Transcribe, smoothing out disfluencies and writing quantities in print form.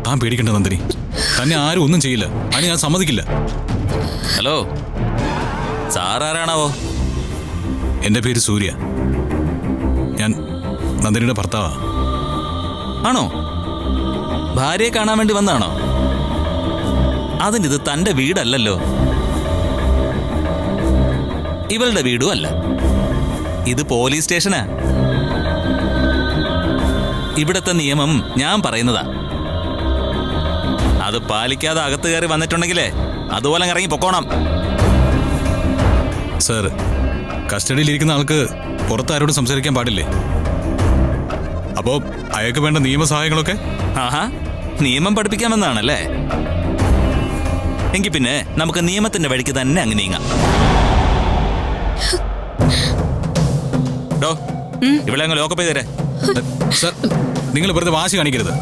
താൻ പേടിക്കണ്ട നന്ദിനി. തന്നെ ആരും ഒന്നും ചെയ്യില്ല. അതിന് ഞാൻ സമ്മതിക്കില്ല. ഹലോ, സാറാരാണാവോ? എൻ്റെ പേര് സൂര്യ. ഞാൻ നന്ദിനിയുടെ ഭർത്താവാ. ആണോ? ഭാര്യയെ കാണാൻ വേണ്ടി വന്നാണോ? അതിനിത് തന്റെ വീടല്ലല്ലോ, ഇവളുടെ വീടും അല്ല. ഇത് പോലീസ് സ്റ്റേഷനാ. ഇവിടത്തെ നിയമം ഞാൻ പറയുന്നതാ. അത് പാലിക്കാതെ അകത്ത് കയറി വന്നിട്ടുണ്ടെങ്കിലേ അതുപോലെ ഇറങ്ങി പൊക്കോണം. സാർ, കസ്റ്റഡിയിലിരിക്കുന്ന ആൾക്ക് പുറത്ത് ആരോടും സംസാരിക്കാൻ പാടില്ലേ? അപ്പോ അയാൾക്ക് വേണ്ട നിയമസഹായങ്ങളൊക്കെ? ആഹാ, നിയമം പഠിപ്പിക്കാമെന്നാണല്ലേ? എങ്കിൽ പിന്നെ നമുക്ക് നിയമത്തിന്റെ വഴിക്ക് തന്നെ അങ്ങ് നീങ്ങാം. ഡോ, ഇവിടെ അങ്ങ് ലോക്കപ്പ് ചെയ്തേരെ. സാർ, നിങ്ങൾ വെറുതെ വാശി കാണിക്കരുത്.